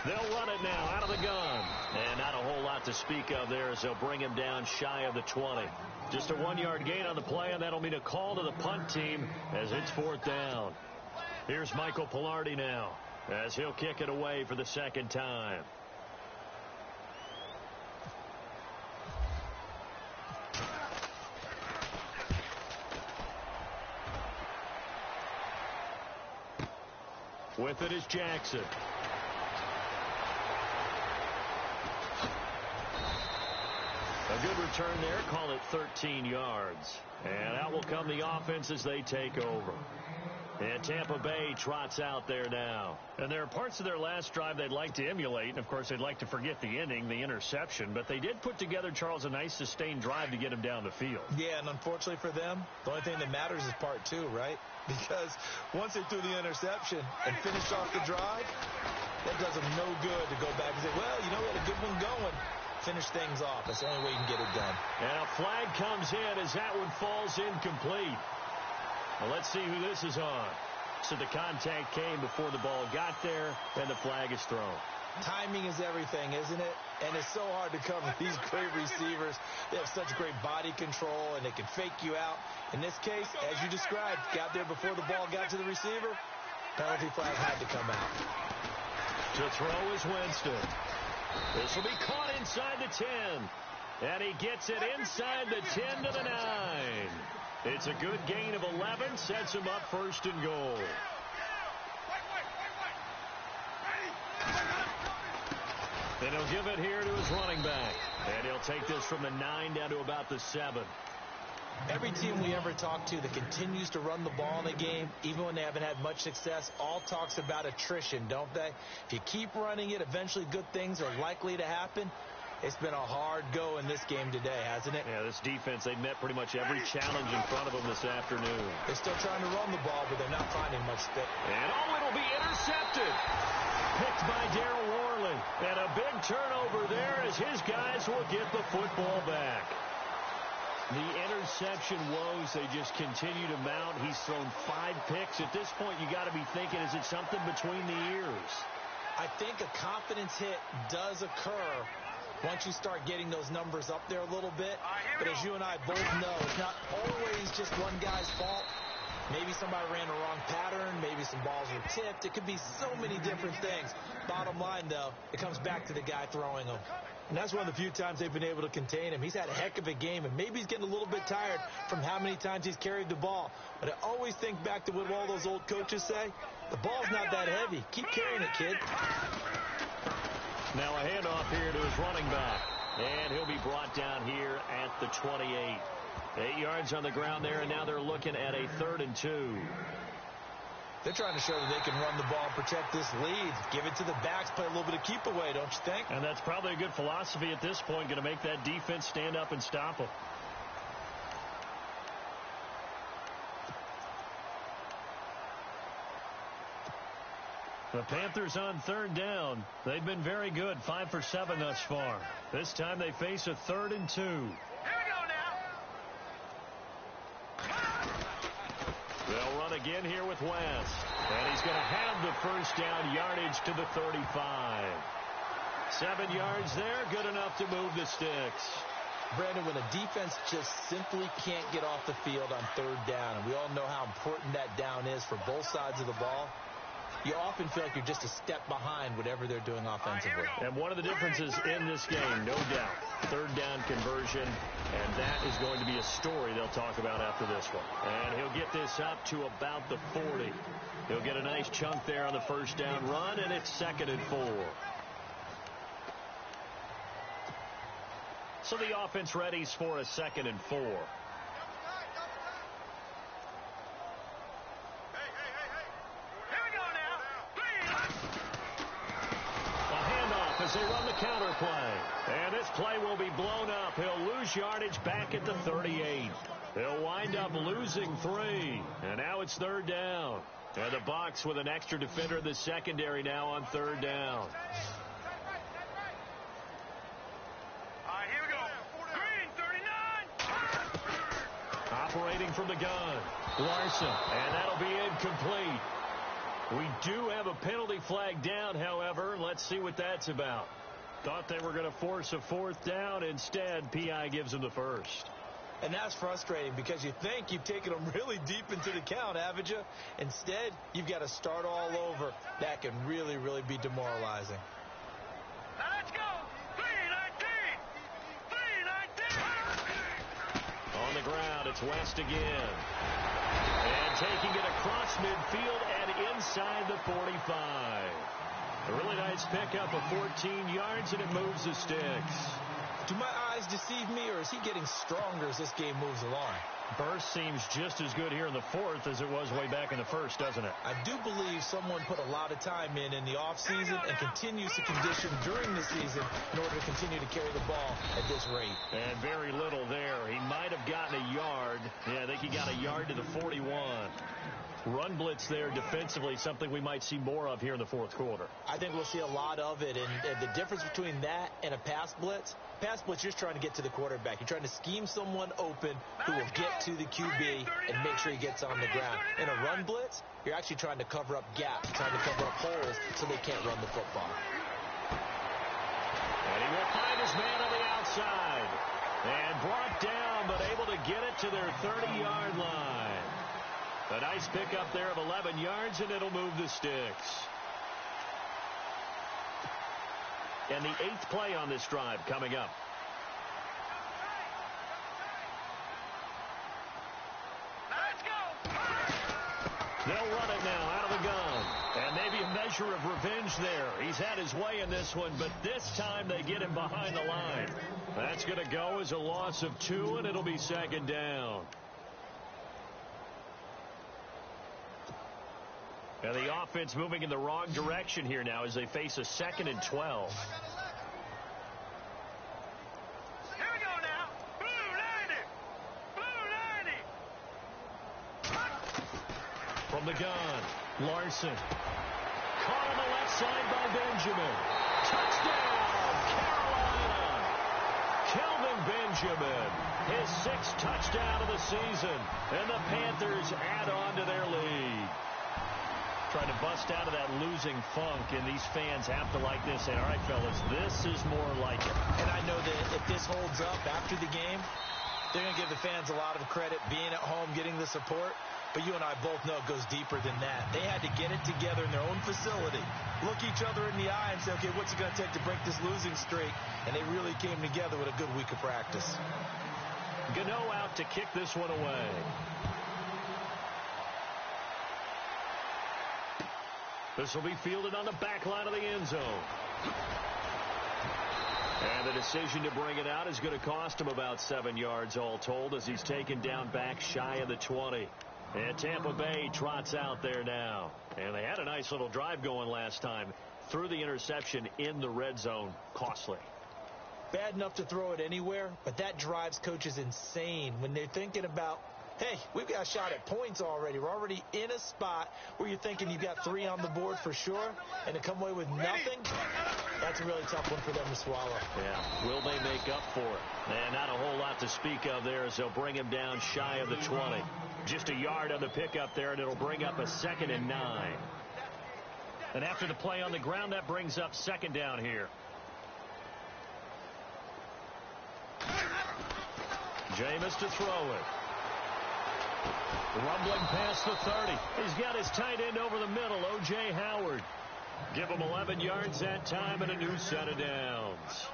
They'll run it now out of the gun. And not a whole lot to speak of there as they'll bring him down shy of the 20. Just a 1-yard gain on the play, and that'll mean a call to the punt team as it's 4th down. Here's Michael Pilardi now as he'll kick it away for the second time. With it is Jackson. A good return there. Call it 13 yards. And out will come the offense as they take over. And Tampa Bay trots out there now. And there are parts of their last drive they'd like to emulate. And, of course, they'd like to forget the inning, the interception. But they did put together, Charles, a nice sustained drive to get him down the field. Yeah, and unfortunately for them, the only thing that matters is part two, right? Because once they threw the interception and finished off the drive, that does them no good to go back and say, well, you know, we had a good one going. Finish things off. That's the only way you can get it done. And a flag comes in as that one falls incomplete. Well, let's see who this is on. So the contact came before the ball got there, and the flag is thrown. Timing is everything, isn't it? And it's so hard to cover these great receivers. They have such great body control, and they can fake you out. In this case, as you described, got there before the ball got to the receiver. Penalty flag had to come out. To throw is Winston. This will be caught inside the 10. And he gets it inside the 10 to the 9. It's a good gain of 11, sets him up first and goal. And he'll give it here to his running back. And he'll take this from the 9 down to about the 7. Every team we ever talk to that continues to run the ball in a game, even when they haven't had much success, all talks about attrition, don't they? If you keep running it, eventually good things are likely to happen. It's been a hard go in this game today, hasn't it? Yeah, this defense, they've met pretty much every challenge in front of them this afternoon. They're still trying to run the ball, but they're not finding much space. And, it'll be intercepted. Picked by Darryl Worley. And a big turnover there as his guys will get the football back. The interception woes, they just continue to mount. He's thrown 5 picks. At this point, you got to be thinking, is it something between the ears? I think a confidence hit does occur once you start getting those numbers up there a little bit. But as you and I both know, it's not always just one guy's fault. Maybe somebody ran the wrong pattern. Maybe some balls were tipped. It could be so many different things. Bottom line, though, it comes back to the guy throwing them. And that's one of the few times they've been able to contain him. He's had a heck of a game, and maybe he's getting a little bit tired from how many times he's carried the ball. But I always think back to what all those old coaches say. The ball's not that heavy. Keep carrying it, kid. Now a handoff here to his running back. And he'll be brought down here at the 28. 8 yards on the ground there, and now they're looking at a 3rd and 2. They're trying to show that they can run the ball and protect this lead. Give it to the backs, play a little bit of keep away, don't you think? And that's probably a good philosophy at this point, going to make that defense stand up and stop them. The Panthers on 3rd down. They've been very good, 5 for 7 thus far. This time they face a 3rd and 2. They'll run again here with West. And he's going to have the first down yardage to the 35. 7 yards there, good enough to move the sticks. Brandon, when a defense just simply can't get off the field on 3rd down, and we all know how important that down is for both sides of the ball, you often feel like you're just a step behind whatever they're doing offensively. And one of the differences in this game, no doubt, 3rd down conversion, and that is going to be a story they'll talk about after this one. And he'll get this up to about the 40. He'll get a nice chunk there on the first down run, and it's 2nd and 4. So the offense readies for a 2nd and 4. As they run the counter play. And this play will be blown up. He'll lose yardage back at the 38. He'll wind up losing 3. And now it's 3rd down. And the Bucs with an extra defender in the secondary now on 3rd down. Here we go. Green, 39. Operating from the gun. Larson. And that'll be incomplete. We do have a penalty flag down, however. Let's see what that's about. Thought they were going to force a 4th down. Instead, P.I. gives them the first. And that's frustrating because you think you've taken them really deep into the count, haven't you? Instead, you've got to start all over. That can really, really be demoralizing. Now let's go. 3-19. On the ground, it's West again. And taking it across midfield and inside the 45. A really nice pickup of 14 yards, and it moves the sticks. Do my eyes eyes deceive me, or is he getting stronger as this game moves along? Burst seems just as good here in the fourth as it was way back in the first, doesn't it? I do believe someone put a lot of time in the offseason and continues to condition during the season in order to continue to carry the ball at this rate. And very little there. He might have gotten a yard. Yeah, I think he got a yard to the 41. Run blitz there defensively, something we might see more of here in the fourth quarter. I think we'll see a lot of it, and the difference between that and a pass blitz, you're just trying to get to the quarterback. You're trying to scheme someone open who will get to the QB and make sure he gets on the ground. In a run blitz, you're actually trying to cover up gaps, trying to cover up holes so they can't run the football. And he will find his man on the outside. And brought down, but able to get it to their 30-yard line. A nice pickup there of 11 yards, and it'll move the sticks. And the 8th play on this drive coming up. Let's go! They'll run it now out of the gun. And maybe a measure of revenge there. He's had his way in this one, but this time they get him behind the line. That's going to go as a loss of 2, and it'll be second down. And the offense moving in the wrong direction here now as they face a 2nd and 12. Here we go now. Blue 90. From the gun, Larson. Caught on the left side by Benjamin. Touchdown, Carolina. Kelvin Benjamin, his 6th touchdown of the season. And the Panthers add on to their lead. Trying to bust out of that losing funk, and these fans have to like this. Say, all right, fellas, this is more like it. And I know that if this holds up after the game, they're going to give the fans a lot of credit being at home, getting the support. But you and I both know it goes deeper than that. They had to get it together in their own facility, look each other in the eye and say, okay, what's it going to take to break this losing streak? And they really came together with a good week of practice. Gano out to kick this one away. This will be fielded on the back line of the end zone. And the decision to bring it out is going to cost him about 7 yards all told as he's taken down back shy of the 20. And Tampa Bay trots out there now. And they had a nice little drive going last time. Threw the interception in the red zone. Costly. Bad enough to throw it anywhere, but that drives coaches insane when they're thinking about, hey, we've got a shot at points already. We're already in a spot where you're thinking you've got 3 on the board for sure, and to come away with nothing, that's a really tough one for them to swallow. Yeah, will they make up for it? And not a whole lot to speak of there as they'll bring him down shy of the 20. Just a yard on the pickup there, and it'll bring up a 2nd and 9. And after the play on the ground, that brings up 2nd down here. Jameis to throw it. Rumbling past the 30. He's got his tight end over the middle, O.J. Howard. Give him 11 yards that time and a new set of downs.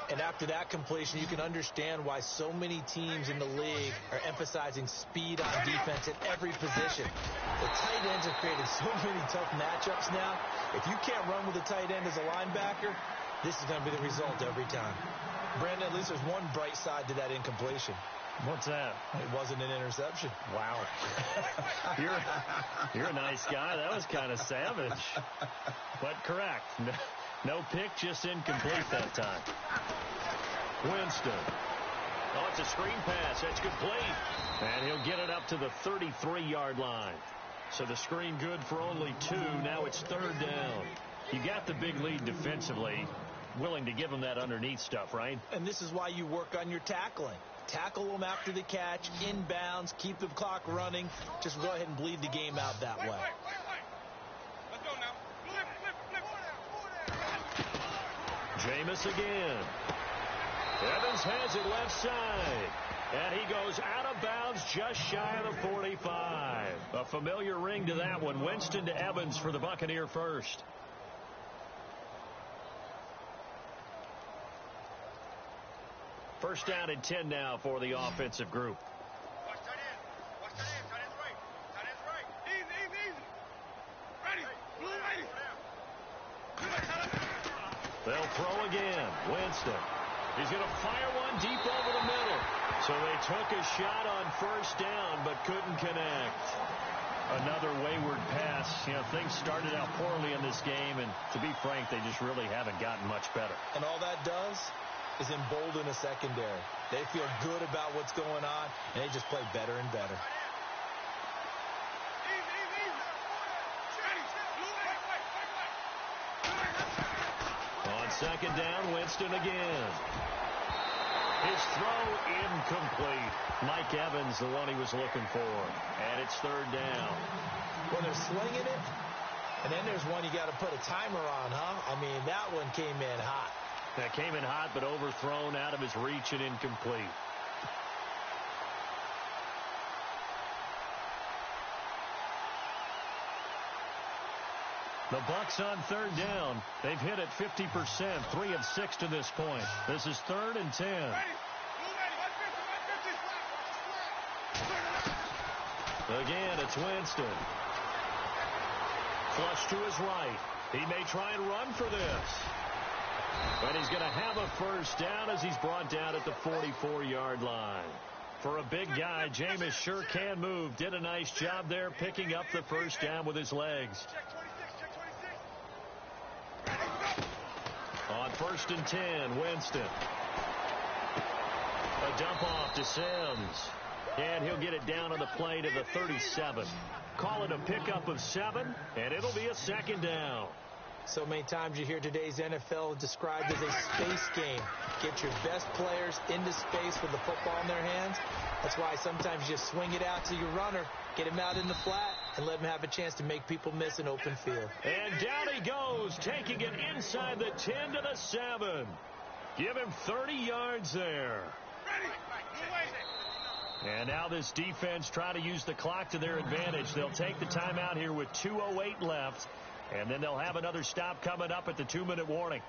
And after that completion, you can understand why so many teams in the league are emphasizing speed on defense at every position. The tight ends have created so many tough matchups now. If you can't run with a tight end as a linebacker, this is going to be the result every time. Brandon, at least there's one bright side to that incompletion. What's that? It wasn't an interception. Wow. You're a nice guy. That was kind of savage. But correct. No pick, just incomplete that time. Winston. Oh, it's a screen pass. That's complete. And he'll get it up to the 33-yard line. So the screen good for only 2. Now it's 3rd down. You got the big lead defensively. Willing to give him that underneath stuff, right? And this is why you work on your tackling. Tackle them after the catch, inbounds, keep the clock running. Just go ahead and bleed the game out that way. Let's go now. Flip. Jameis again. Evans has it left side. And he goes out of bounds just shy of the 45. A familiar ring to that one. Winston to Evans for the Buccaneer first. First down and 10 now for the offensive group. Watch tight end. Watch tight end. Tight end's right. Tight end's right. Easy. Ready. Blue ready. They'll throw again. Winston. He's going to fire one deep over the middle. So they took a shot on first down, but couldn't connect. Another wayward pass. You know, things started out poorly in this game, and to be frank, they just really haven't gotten much better. And all that does is embolden a secondary. They feel good about what's going on, and they just play better and better. On second down, Winston again. His throw incomplete. Mike Evans, the one he was looking for. And it's third down. Well, they're slinging it, and then there's one you got to put a timer on, huh? I mean, that one came in hot. That came in hot, but overthrown, out of his reach, and incomplete. The Bucs on third down. They've hit it 50%, 3 of 6 to this point. This is 3rd and 10. Again, it's Winston. Flush to his right. He may try and run for this. But he's going to have a first down as he's brought down at the 44-yard line. For a big guy, Jameis sure can move. Did a nice job there picking up the first down with his legs. On 1st and 10, Winston. A dump off to Sims. And he'll get it down on the play to the 37. Call it a pickup of 7, and it'll be a 2nd down. So many times you hear today's NFL described as a space game. Get your best players into space with the football in their hands. That's why sometimes you just swing it out to your runner, get him out in the flat, and let him have a chance to make people miss an open field. And down he goes, taking it inside the 10 to the 7. Give him 30 yards there. And now this defense trying to use the clock to their advantage. They'll take the timeout here with 2:08 left. And then they'll have another stop coming up at the 2-minute warning.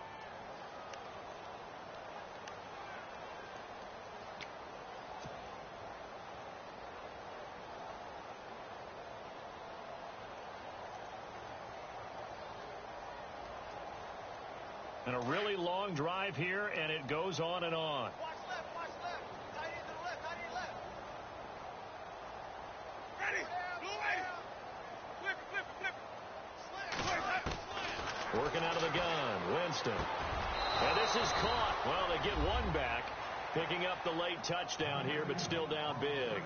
And a really long drive here, and it goes on and on. Watch left, watch left. Tight end to the left, tight end left. Ready, blue ready. Flip it, flip it, flip it. Working out of the gun, Winston. And this is caught. Well, they get one back, picking up the late touchdown here, but still down big.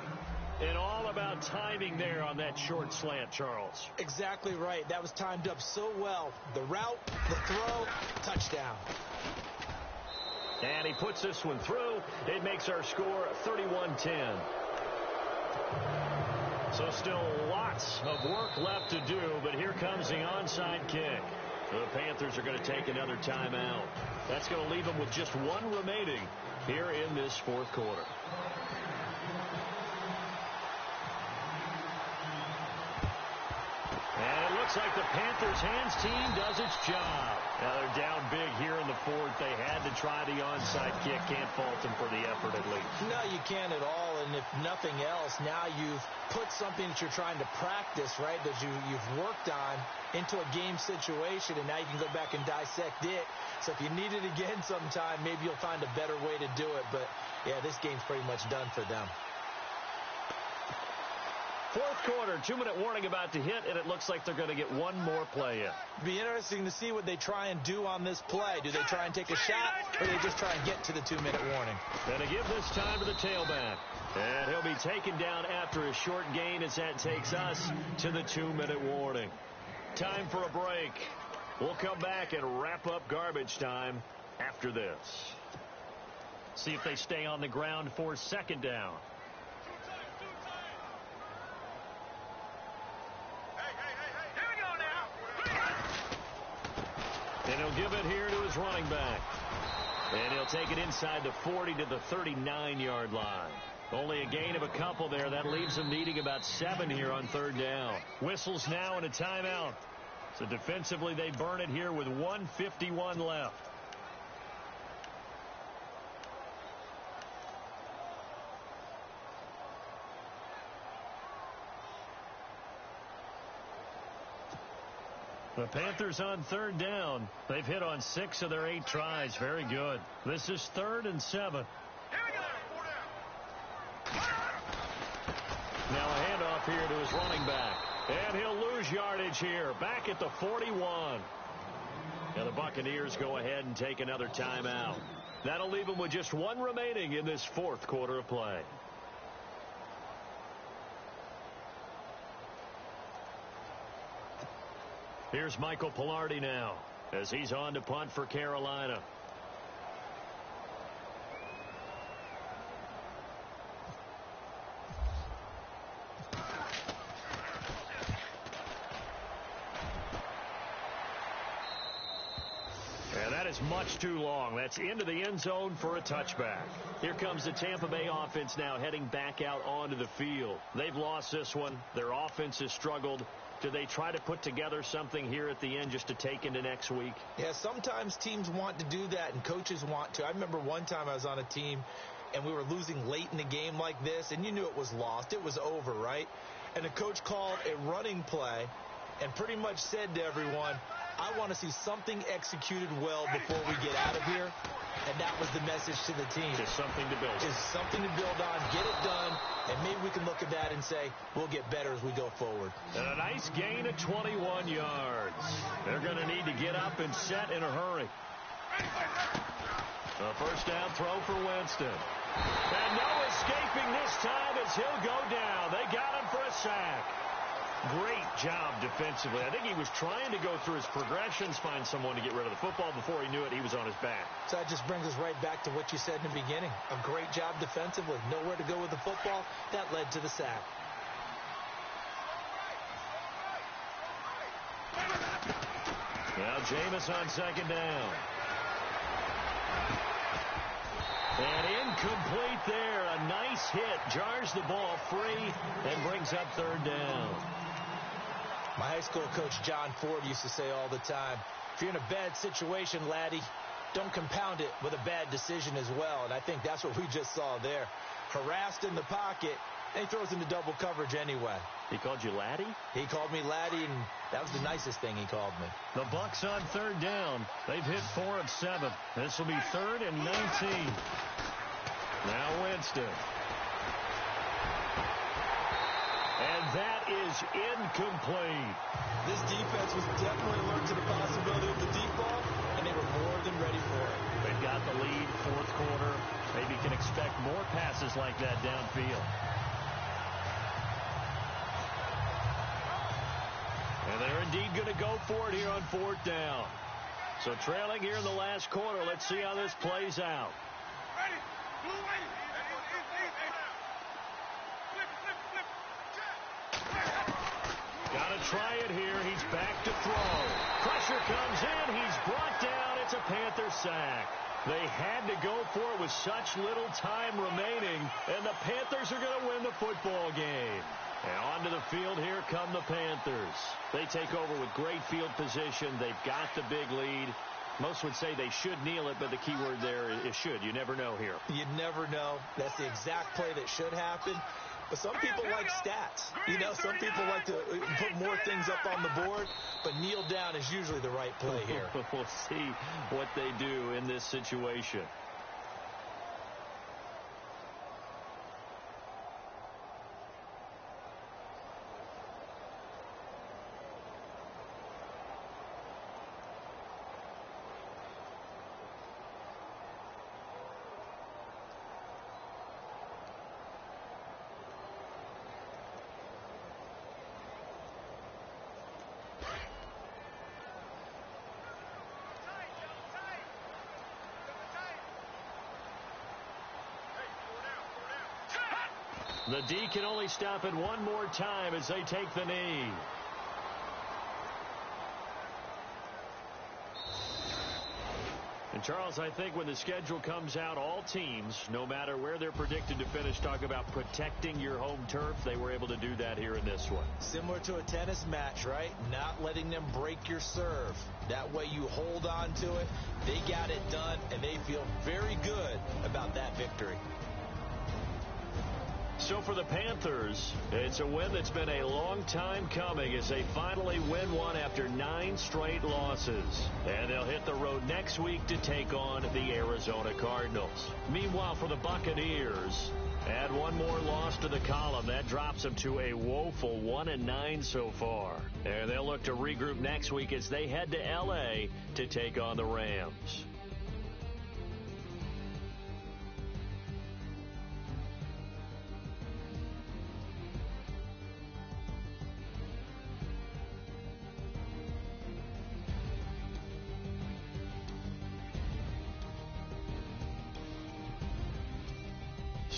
And all about timing there on that short slant, Charles. Exactly right. That was timed up so well. The route, the throw, touchdown. And he puts this one through. It makes our score 31-10. So still lots of work left to do, but here comes the onside kick. The Panthers are going to take another timeout. That's going to leave them with just one remaining here in this 4th quarter. And it looks like the Panthers hands team does its job. Now they're down big here in the 4th. They had to try the onside kick. Can't fault them for the effort at least. No, you can't at all. And if nothing else, now you've put something that you're trying to practice, right, that you've worked on into a game situation, and now you can go back and dissect it. So if you need it again sometime, maybe you'll find a better way to do it. But, yeah, this game's pretty much done for them. 4th quarter, 2-minute warning about to hit, and it looks like they're going to get one more play in. It'll be interesting to see what they try and do on this play. Do they try and take a shot, or do they just try and get to the 2-minute warning? Going to give this time to the tailback. And he'll be taken down after a short gain as that takes us to the 2-minute warning. Time for a break. We'll come back and wrap up garbage time after this. See if they stay on the ground for 2nd down. And he'll give it here to his running back. And he'll take it inside the 40 to the 39-yard line. Only a gain of a couple there. That leaves them needing about 7 here on 3rd down. Whistles now and a timeout. So defensively, they burn it here with 1:51 left. The Panthers on third down. They've hit on 6 of their 8 tries. Very good. This is 3rd and 7. Here we go. 4 down. Now a handoff here to his running back. And he'll lose yardage here. Back at the 41. And the Buccaneers go ahead and take another timeout. That'll leave them with just 1 remaining in this 4th quarter of play. Here's Michael Pilardi now as he's on to punt for Carolina. And that is much too long. That's into the end zone for a touchback. Here comes the Tampa Bay offense now heading back out onto the field. They've lost this one. Their offense has struggled. Do they try to put together something here at the end just to take into next week? Yeah, sometimes teams want to do that and coaches want to. I remember one time I was on a team and we were losing late in the game like this, and you knew it was lost. It was over, right? And the coach called a running play and pretty much said to everyone, I want to see something executed well before we get out of here. And that was the message to the team. Just something to build on. Just something to build on, get it done, and maybe we can look at that and say, we'll get better as we go forward. And a nice gain of 21 yards. They're going to need to get up and set in a hurry. A first down throw for Winston. And no escaping this time as he'll go down. They got him for a sack. Great job defensively. I think he was trying to go through his progressions, find someone to get rid of the football. Before he knew it, he was on his back. So that just brings us right back to what you said in the beginning. A great job defensively. Nowhere to go with the football. That led to the sack. Now Jameis on second down. And incomplete there. A nice hit. Jars the ball free and brings up third down. My high school coach, John Ford, used to say all the time, if you're in a bad situation, laddie, don't compound it with a bad decision as well. And I think that's what we just saw there. Harassed in the pocket, and he throws into double coverage anyway. He called you laddie? He called me laddie, and that was the nicest thing he called me. The Bucs on third down. They've hit 4 of 7. This will be 3rd and 19. Now Winston. And that is incomplete. This defense was definitely alert to the possibility of the deep ball, and they were more than ready for it. They've got the lead, 4th quarter. Maybe can expect more passes like that downfield. And they're indeed going to go for it here on 4th down. So trailing here in the last quarter. Let's see how this plays out. Ready. Blue way. Got to try it here. He's back to throw. Pressure comes in. He's brought down. It's a Panther sack. They had to go for it with such little time remaining, and the Panthers are going to win the football game. And onto the field, here come the Panthers. They take over with great field position. They've got the big lead. Most would say they should kneel it, but the key word there is should. You never know here. You never know. That's the exact play that should happen. But some people like stats. You know, some people like to put more things up on the board, but kneel down is usually the right play here. We'll see what they do in this situation. The D can only stop it one more time as they take the knee. And Charles, I think when the schedule comes out, all teams, no matter where they're predicted to finish, talk about protecting your home turf. They were able to do that here in this one. Similar to a tennis match, right? Not letting them break your serve. That way you hold on to it. They got it done, and they feel very good about that victory. So for the Panthers, it's a win that's been a long time coming as they finally win one after 9 straight losses. And they'll hit the road next week to take on the Arizona Cardinals. Meanwhile, for the Buccaneers, add one more loss to the column. That drops them to a woeful 1-9 so far. And they'll look to regroup next week as they head to L.A. to take on the Rams.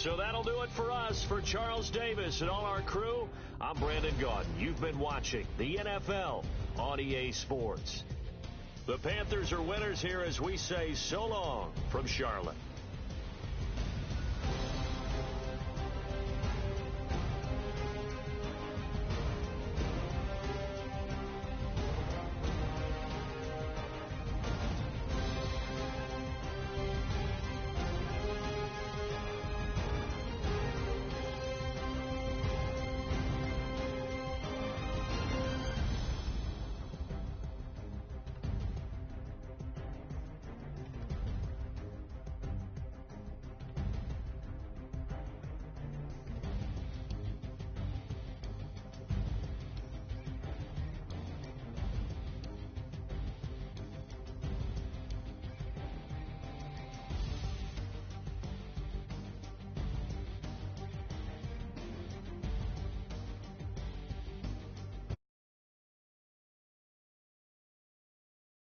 So that'll do it for us. For Charles Davis and all our crew, I'm Brandon Gaudin. You've been watching the NFL on EA Sports. The Panthers are winners here as we say so long from Charlotte.